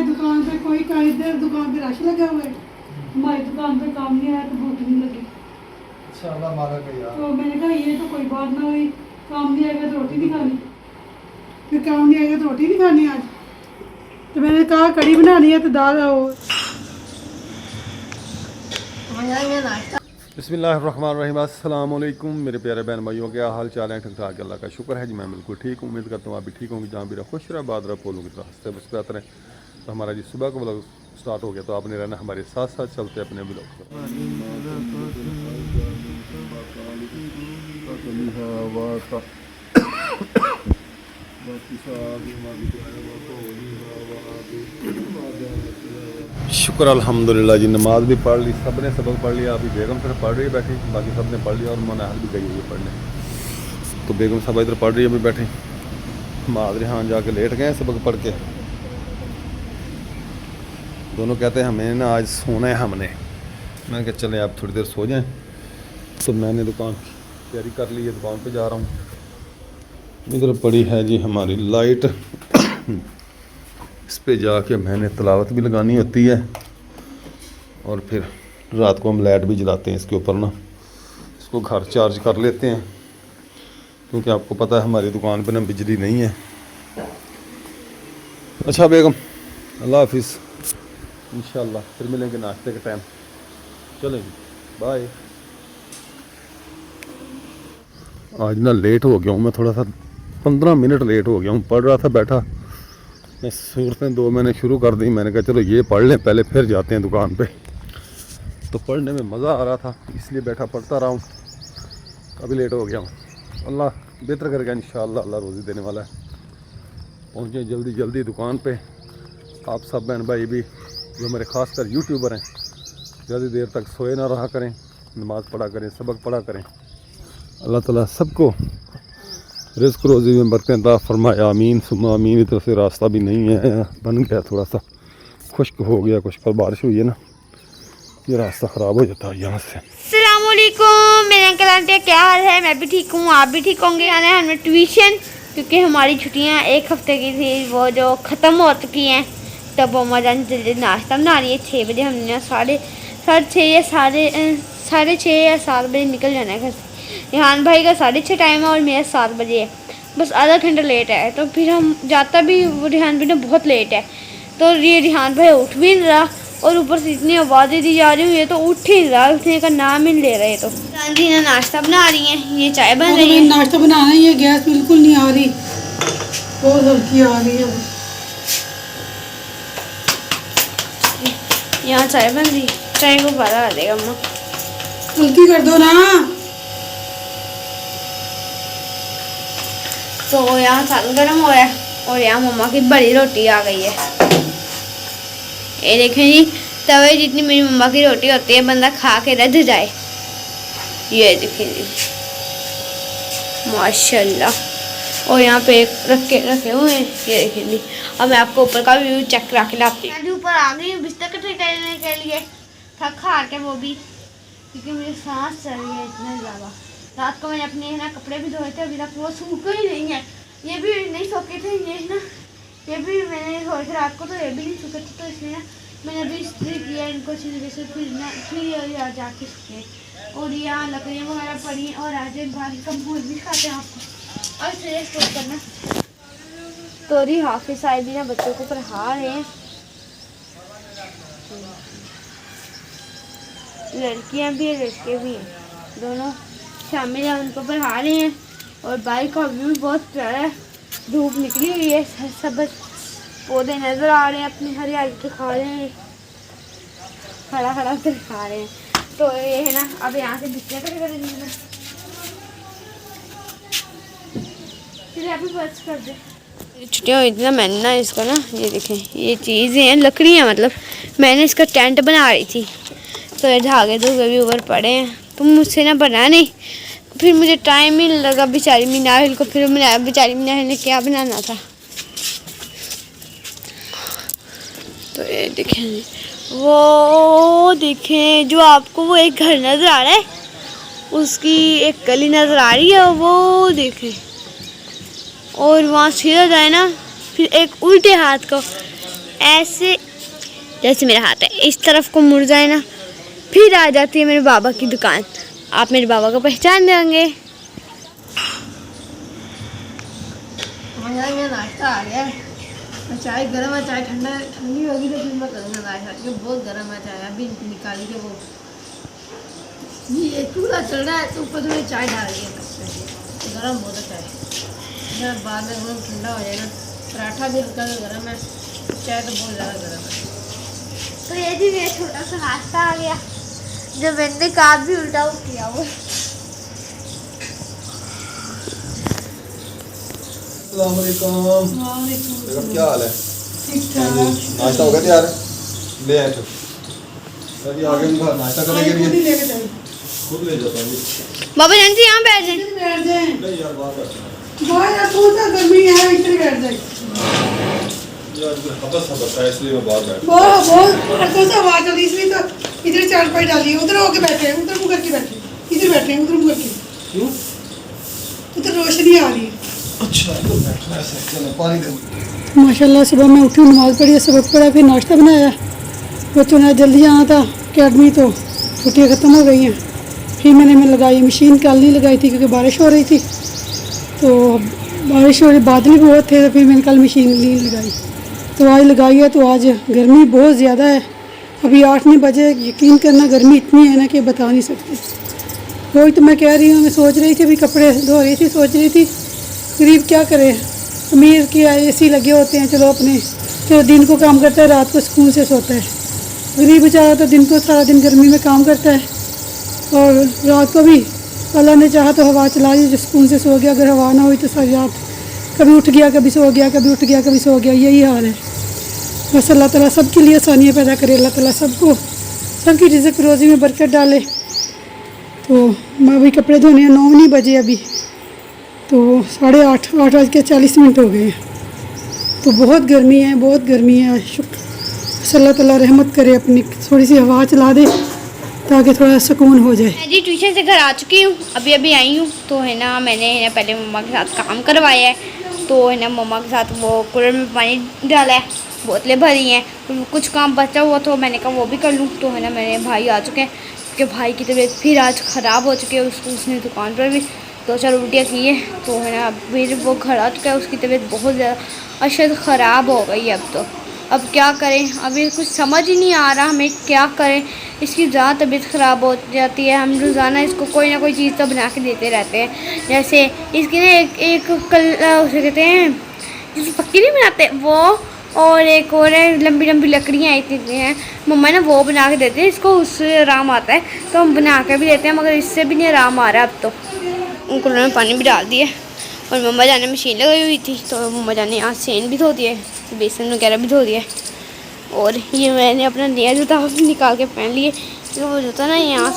आज दुकान पे कोई कारीगर दुकान पे रश लगा हुआ है, हमारी दुकान पे काम नहीं आया तो भूख नहीं लगी। इंशाल्लाह मारा के यार। तो मैंने कहा ये तो कोई बात ना हुई, काम नहीं आएगा तो रोटी नहीं खानी, फिर काम नहीं आएगा तो रोटी नहीं खानी आज। तो मैंने कहा कड़ी बनानी है तो दाल बिस्मिल्लाहिर्रहमानिर्रहीम। अस्सलाम वालेकुम मेरे प्यारे बहन भाइयों, क्या हाल चाल है? ठीक ठाक, अल्लाह का शुक्र है जी, मैं बिल्कुल ठीक हूँ। उम्मीद करता हूँ आप भी ठीक होंगे, जहाँ भी रहो खुश रहो, बात रहो, पोलों की तरह हंसते मुस्कुराते रहें। तो हमारा जी सुबह का व्लॉग स्टार्ट हो गया, तो आपने रहना हमारे साथ साथ चलते अपने व्लॉग शुक्र अल्हम्दुलिल्लाह जी। नमाज भी पढ़ ली, सब ने सबक पढ़ लिया। अभी बेगम सिर्फ पढ़ रही है बैठी, बाकी सब ने पढ़ लिया और मुनाहल भी गई हुई है पढ़ने। तो बेगम साहब इधर पढ़ रही है अभी बैठी, माद रिहान जाके लेट गए सबक पढ़ के। दोनों कहते हैं हमें ना आज सोना है हमने। मैंने कहा चले आप थोड़ी देर सो जाएं। तो मैंने दुकान की तैयारी कर ली है, दुकान पे जा रहा हूँ। इधर पड़ी है जी हमारी लाइट, इस पे जाके मैंने तिलावत भी लगानी होती है और फिर रात को हम लाइट भी जलाते हैं इसके ऊपर ना, इसको घर चार्ज कर लेते हैं क्योंकि आपको पता है हमारी दुकान पे ना बिजली नहीं है। अच्छा बेगम, अल्लाह हाफिज़, इंशाल्लाह फिर मिलेंगे नाश्ते के टाइम। चलेंगे, बाय। आज ना लेट हो गया हूँ मैं, थोड़ा सा 15 मिनट लेट हो गया हूँ। पढ़ रहा था बैठा, मैं सूरतें 2 मैंने शुरू कर दी। मैंने कहा चलो ये पढ़ लें पहले, फिर जाते हैं दुकान पे। तो पढ़ने में मज़ा आ रहा था इसलिए बैठा पढ़ता रहा हूँ। अभी लेट हो गया हूँ, अल्लाह बेहतर करेगा इंशाअल्लाह, अल्लाह रोज़ी देने वाला है। पहुँचे जल्दी जल्दी दुकान पे। आप सब बहन भाई भी जो मेरे ख़ासकर यूट्यूबर हैं, ज़्यादा देर तक सोए ना रहा करें, नमाज़ पढ़ा करें, सबक पढ़ा करें। अल्लाह ताला सबको रिज़्क़ रोज़ी में बरकत अता फरमाए, आमीन सुम्मा आमीन। इधर से रास्ता भी नहीं है, बन गया, थोड़ा सा खुश्क हो गया, कुछ कल बारिश हुई है ना, ये रास्ता ख़राब हो जाता है यहाँ से। अस्सलाम वालेकुम मेरे अंकल आंटी, क्या हाल है? मैं भी ठीक हूँ, आप भी ठीक होंगे। आना है हमें ट्यूशन, क्योंकि हमारी छुट्टियाँ 1 हफ्ते की थी, वो जो ख़त्म हो चुकी हैं। तब अम्मा जान जल्दी नाश्ता बना रही है। 6 बजे हमने साढ़े 6 या 7 बजे निकल जाना है घर से। रिहान भाई का 6:30 टाइम है और मेरा 7 बजे है, बस आधा घंटा लेट है। तो फिर हम जाता भी रिहान भाई ने बहुत लेट है, तो ये रिहान भाई उठ भी नहीं रहा और ऊपर से इतनी आवाज़ें दी जा रही हुई है तो उठ ही नहीं रहा, उठने का नाम ही नहीं ले रहे। तो गांधी ने नाश्ता बना रही हैं, ये चाय बन रही है। नाश्ता बनाना ही है, गैस बिल्कुल नहीं आ रही, बहुत हल्की आ रही है। यहाँ चाय बन रही, चाय को बारा आ देगा अम्मा, हल्की कर दो ना। तो यहाँ साल गर्म हो रहा है और यहाँ मम्मा की बड़ी रोटी आ गई है। ये देखें जी, तवे जितनी मेरी मम्मा की रोटी होती है बंदा खा के रज जाए। ये देखें जी माशाल्लाह। और यहाँ पे रखे हुए हैं, ये देखें जी। अब मैं आपको ऊपर का व्यू चेक करा के लाती हूँ। मैं ऊपर आ गई हूँ बिस्तर कटने करने के लिए, थक हार के, वो भी क्योंकि मुझे सांस चल रही है इतना ज़्यादा। रात को मैंने अपने ना कपड़े भी धोए थे, अभी तक वो सूखे ही नहीं है। ये भी नहीं सूखे थे, ये ना ये भी मैंने धोए थे रात को, तो ये भी नहीं सूखे थे, तो इसलिए ना मैंने अभी इस्त्री किया इनको अच्छी तरीके से, फिर जाके सूखे। और यहाँ लकड़ियाँ वगैरह पड़ी हैं और आज एक बाहर का भूल भी खाते हैं आपको, और फिर स्टोर करना। तो री हाफिज साहब भी ना बच्चों को पढ़ा रहे हैं, लड़कियाँ भी हैं लड़के भी हैं, दोनों शामिल हैं, उनको पढ़ा रहे हैं। और बाइक का व्यू बहुत प्यारा है, धूप निकली हुई है, सब पौधे नज़र आ रहे हैं, अपनी हरियाली दिखा रहे हैं, खड़ा खड़ा दिखा रहे हैं। तो ये है ना, अब यहाँ से बिस्तर कर देंगे, कर दे। छुट्टियाँ हुई थी ना, मैंने ना इसका ना ये देखें, ये चीज़ें हैं लकड़ियाँ, मतलब मैंने इसका टेंट बना रही थी, तो ये धागे धोगे भी ऊपर पड़े हैं, तो मुझसे ना बना नहीं, फिर मुझे टाइम ही लगा बेचारी मीनाहिल को, फिर बेचारी मीनाहिल ने क्या बनाना था। तो ये देखें, वो देखें जो आपको वो एक घर नज़र आ रहा है, उसकी एक गली नज़र आ रही है, वो देखें। और वहाँ सीधा जाए ना, फिर एक उल्टे हाथ को ऐसे जैसे मेरा हाथ है इस तरफ को मुड़ जाए ना, फिर आ जाती है मेरे बाबा की दुकान। आप मेरे बाबा को पहचान देंगे। नाश्ता आ गया है, चाय गर्म है, चाय ठंडी होगी तो फिर मैं करूँगा नाश्ता, क्योंकि बहुत गर्म है चाय। अभी निकाली के वो ये चूल्हा चल रहा है तो ऊपर थोड़ी चाय डाल रही है, गर्म बहुत है चाय। मैं बाद में एकदम ठंडा हो जाएगा। पराठा भी हल्का गर्म है, चाय तो बहुत ज़्यादा गर्म है। तो ये भी मेरा छोटा सा नाश्ता आ गया, जो मैंने काम भी उल्टा किया वो। वालेकुम, क्या हाल है? ठीक ठाक। नाश्ता हो गया तैयार? ले आए थे अभी आगे उनका नाश्ता करने के लिए खुद ले जाता हूँ। बाबा जान जी यहाँ बैठ जाए। बैठ जाए नहीं यार, बात करते हैं बाहर यार, कौन सा गर्मी है, इधर बैठ जाए। यार, हबस है इसलिए मैं बाहर बैठ। बहुत कौन सा आवाज आ रही, इसलिए तो इधर चारपाई डाली है, उधर होके बैठे हैं, उधर मुँह करके बैठे, इधर बैठे हैं, उधर मुँह करके। क्यों? उधर रोशनी आ रही है। अच्छा, तो बैठना है, चलो पानी दे। माशाल्लाह सुबह मैं उठी, नमाज पढ़ी, सबक पढ़ा, फिर नाश्ता बनाया। बच्चों ने जल्दी आना था अकेडमी, तो छुट्टियाँ ख़त्म हो गई हैं। फिर मैंने लगाई मशीन, कल नहीं लगाई थी क्योंकि बारिश हो रही थी, तो बारिश हो रही, बादल भी बहुत थे, तो फिर मैंने कल मशीन नहीं लगाई। तो आज लगाई है, तो आज गर्मी बहुत ज़्यादा है। अभी 8-9 बजे, यकीन करना गर्मी इतनी है ना कि बता नहीं सकती। वही तो मैं कह रही हूँ, मैं सोच रही थी, अभी कपड़े धो रही थी, सोच रही थी गरीब क्या करे। अमीर के एसी लगे होते हैं, चलो अपने, चलो दिन को काम करता है, रात को सुकून से सोता है। गरीब बेचारा तो दिन को सारा दिन गर्मी में काम करता है, और रात को भी अल्लाह ने चाहा तो हवा चला दी, जो सुकून से सो गया। अगर हवा ना हुई तो सारी रात कभी उठ गया, कभी सो गया, कभी उठ गया, कभी सो गया, यही हाल है। बस अल्लाह ताला सबके लिए आसानियाँ पैदा करे, अल्लाह ताला सबको, सबकी रिज़्क़ रोज़ी में बरकत डाले। तो मैं अभी कपड़े धोने 9 नहीं बजे अभी, तो 8:40 हो गए हैं। तो बहुत गर्मी है, बहुत गर्मी है। शुक्र अल्लाह ताला रहमत करे, अपनी थोड़ी सी हवा चला दे ताकि थोड़ा सुकून हो जाए। मैं जी ट्यूशन से घर आ चुकी हूँ, अभी आई हूँ। तो है ना, मैंने है ना पहले मम्मा के साथ काम करवाया है, तो है ना मम्मा के साथ वो कूलर में पानी डाला है, बोतलें भरी हैं, कुछ काम बचा हुआ तो मैंने कहा वो भी कर लूँ। तो है ना, मेरे भाई आ चुके हैं, क्योंकि भाई की तबीयत फिर आज ख़राब हो चुकी है। उसने दुकान पर भी 2-4 उल्टियाँ की है, तो है ना फिर वो घर आ चुका है। उसकी तबीयत बहुत ज़्यादा अशद ख़राब हो गई है। अब क्या करें, अभी कुछ समझ ही नहीं आ रहा हमें क्या करें। इसकी ज़्यादा तबीयत ख़राब हो जाती है, हम रोज़ाना इसको कोई ना कोई चीज़ तो बना के देते रहते हैं। जैसे इसकी ना एक उसे कहते हैं जिसकी पक्की नहीं बनाते वो, और एक और है लंबी लंबी लकड़ियाँ इतनी हैं, मम्मा ना वो बना के देते हैं इसको, उससे आराम आता है तो हम बना के भी देते हैं, मगर इससे भी नहीं आराम आ रहा। अब तो उनको उन्होंने पानी भी डाल दिया, और मम्मा जाने मशीन लगाई हुई थी, तो मम्मा जाने यहाँ सेन भी धो दिए, बेसन वगैरह भी धो दिया। और ये मैंने अपना नया जूता निकाल के पहन लिए, तो वो जूता ना यहाँ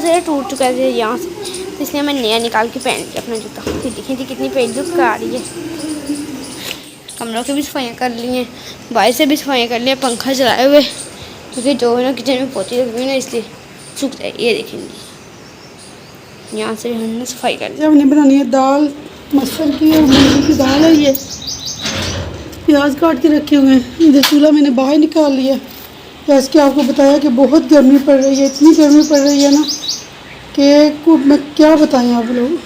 से टूट चुका है यहाँ से, तो इसलिए मैं नया निकाल के पहन लिया अपना जूता। फिर देखिए थी कितनी पेज आ रही है। कमरों की भी सफाइयाँ कर ली हैं, बाहर से भी सफाइयाँ कर ली हैं, पंखा चलाए हुए, क्योंकि जो है ना किचन में पोती लगी हुई ना, इसलिए सूख जाए। ये देखेंगे यहाँ से हमने सफाई कर ली। हमने बनानी है दाल मसूर की, और मूंग की दाल है। ये प्याज काट के रखे हुए हैं, इधर चूल्हा मैंने बाहर निकाल लिया। प्याज के आपको बताया कि बहुत गर्मी पड़ रही है, इतनी गर्मी पड़ रही है ना कि मैं क्या बताएं आप लोग।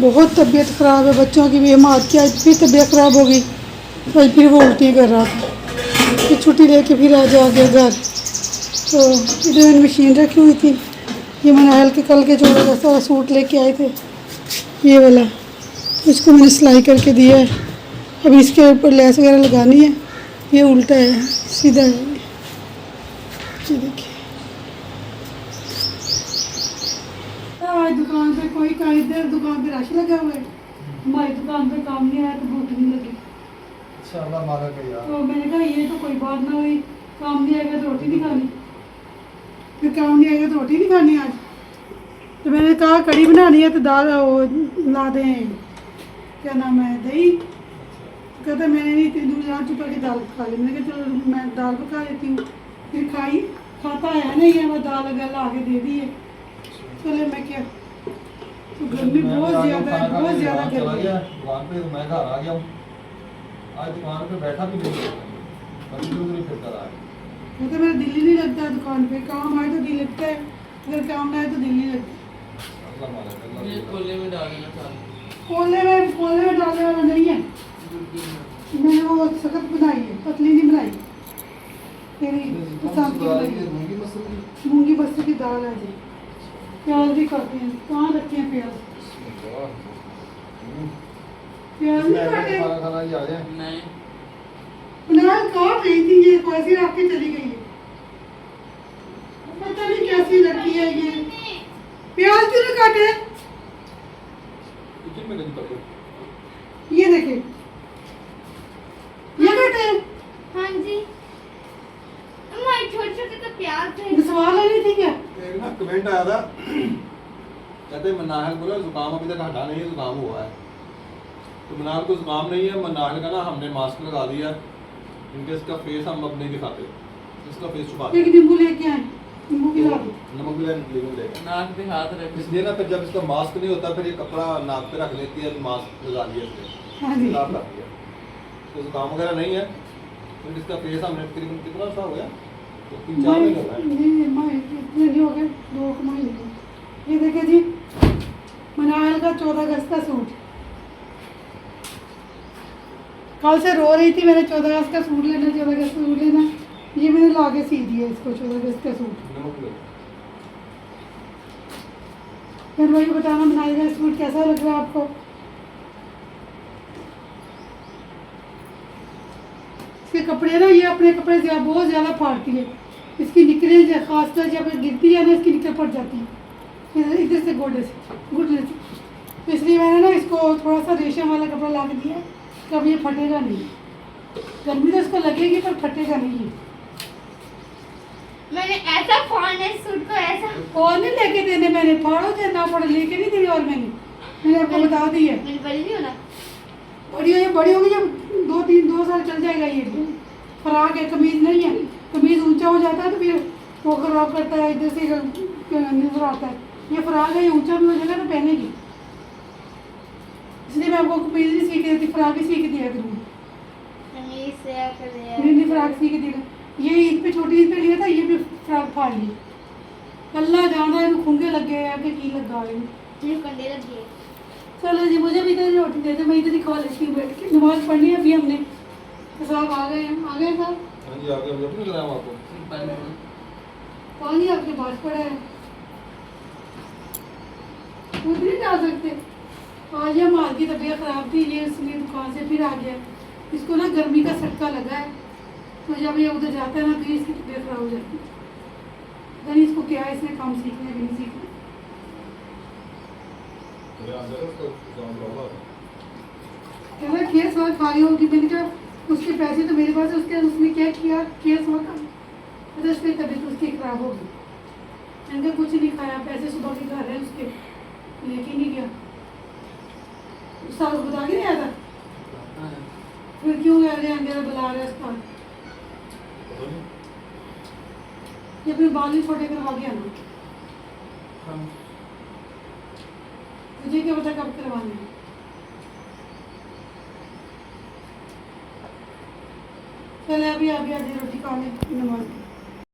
बहुत तबीयत ख़राब है, बच्चों की भी, हमारे की आज फिर तबीयत ख़राब हो गई, तो आज फिर वो उल्टी कर रहा था, फिर छुट्टी लेके फिर आज आ गया घर। तो इधर मैंने मशीन रखी हुई थी, ये मैंने हल्के कल के जोड़ा का सारा सूट लेके आए थे, ये वाला, इसको मैंने सिलाई करके दिया है। अब इसके ऊपर लेस वगैरह लगानी है। ये उल्टा है, सीधा है, ये देखिए। आज दुकान पे कोई इधर दुकान पे रश लगा हुआ है, हमारी दुकान पे काम नहीं आया तो भूख नहीं लगी। तो मैंने कहा ये तो कोई बात ना हुई, काम नहीं आएगा तो रोटी नहीं खानी, फिर काम नहीं आएगा तो रोटी नहीं खानी आज। तो मैंने कहा कड़ी बनानी है तो दाल वो ला दें, क्या नाम है, दही। कहते मैंने नहीं इतनी दूर जा चुका कि दाल खा ली। मैंने कहा चलो मैं दाल पका लेती हूँ, फिर खाता है नहीं है, वो दाल अगर ला के दे दी है। चले मैं क्या, तो गर्मी बहुत ज़्यादा है, बहुत ज़्यादा गर्मी है। दुकान पे तो मैं घर आ गया हूँ, आज दुकान पे बैठा भी नहीं। कंटिन्यू नहीं फिर कर रहा है। वो तो मेरा दिल ही नहीं लगता है दुकान पे, काम आए तो दिल लगता है, अगर काम ना आए तो दिल नहीं लगता। अगला माल है, अगला ये माल है। खोले में डालना था। कोले में डालने वाला नहीं है, मैंने वो सख्त बनाई है, पतली नहीं बनाई, तेरी पसंद की बनाई है। मूंगी मसूर की। मूंगी मसूर की दाल है जी, प्याज भी काटे हैं, कहाँ रखे हैं प्याज? प्याज नहीं काटे, खाना खाना ही आ जाए। नहीं प्याज काट रही थी, ये कैसी रख के चली गई है, पता नहीं कैसी लड़की है ये। प्याज क्यों नहीं काटे? किचन में नहीं पकड़ो। ये देखे, ये काटे हैं। हाँ जी हमारे छोटे छोटे तो प्याज थे। सवाल है नहीं थी क्या? एक ना कमेंट आया था, कहते मनाहल बोला जुकाम अभी तक हटा नहीं है, जुकाम हुआ है। तो मनाहल को जुकाम नहीं है, मनाहल का ना हमने मास्क लगा दिया, इनके इसका फेस हम अब नहीं दिखाते, इसका फेस छुपा एक देते। नींबू लेके आए, नींबू की लाओ। नमक भी लेंगे। नाक पे हाथ रख। इसलिए ना फिर जब इसका मास्क नहीं होता फिर ये कपड़ा नाक पे रख लेती है, मास्क लगा दिया इसने, हाँ जी। खिलाफ रख दिया। तो जुकाम वगैरह नहीं है, फिर इसका फेस हमने तकरीबन कितना सा हो गया, तो 3-4 महीने हो गए। इतने नहीं हो गए, 2 महीने हो गए। ये देखिए जी, मनायल का 14 अगस्त का सूट, कल से रो रही थी मैंने 14 अगस्त का सूट लेना, 14 अगस्त का सूट लेना, ये मैंने ला के सी दिया इसको 14 अगस्त का सूट। नमक ले। फिर वही बताना मनायल का सूट कैसा लग रहा है आपको। इसके कपड़े ना, ये अपने कपड़े से बहुत ज़्यादा फाड़ती है, इसकी निकलें खासकर जब गिरती है ना, इसकी निकल पड़ जाती है इधर से घुटने से। तो इसलिए मैंने ना इसको थोड़ा सा रेशम वाला कपड़ा ला के दिया, कब ये फटेगा नहीं, गर्मी तो इसको लगेगी पर फटेगा नहीं है। मैंने ऐसा फाड़ना है सूट को, ऐसा और नहीं लेके देने, मैंने फाड़ो चाहे ना फाड़ो, लेके नहीं देने। और मैंने आपको बता दी है, मेरी बड़ी नहीं होना। बड़ी होगी जब 2 साल चल जाएगा। ये फराक है, कमीज नहीं है, कमीज ऊंचा हो जाता है तो फिर वो खराब करता है, इधर से नजर आता है। ये फराक है, ये ऊंचा भी हो जाएगा तो पहनेगी, इसलिए मैं आपको कमीज नहीं सीख देती, फराक ही सीख दिया करूँगी। नहीं फराक सीख देगा, ये ईद पे छोटी ईद पे लिया था, ये भी फ्रॉक फाड़ ली। अल्लाह जाना है खूंगे लग गए हैं कि की लगा है। कंडे लग गए। चलो जी, मुझे भी इधर रोटी दे दे, मैं इधर ही खा लेती हूँ बैठ के। नमाज पढ़नी है अभी हमने, तो साहब आ गए हैं साहब। हाँ जी, आगे हम रोटी कराएं आपको। पानी आपके पास पड़ा है, खुद नहीं डाल सकते। आज ये माल की तबीयत खराब थी, ये इसलिए दुकान से फिर आ गया। इसको ना गर्मी का सटका लगा है, तो जब ये उधर जाता है ना फिर इसकी तबीयत खराब हो जाती है। पता नहीं इसको क्या है, इसने काम सीखना है कि नहीं सीखना। कह रहा केस वहाँ खाली होगी, मैंने कहा उसके पैसे तो मेरे पास है, उसने क्या किया, केस वहाँ का तो उसकी तबीयत उसकी खराब होगी। मैंने कहा कुछ नहीं खाया, पैसे सुबह के घर है उसके, लेके नहीं गया। साहब बता के नहीं आया था, फिर क्यों अंधेरा बुला रहा है उसका। ये अपने बाल ही छोटे करवा गया ना, मुझे क्या पता कब करवाने हैं। चले अभी आगे आधी रोटी खा ले, नमाज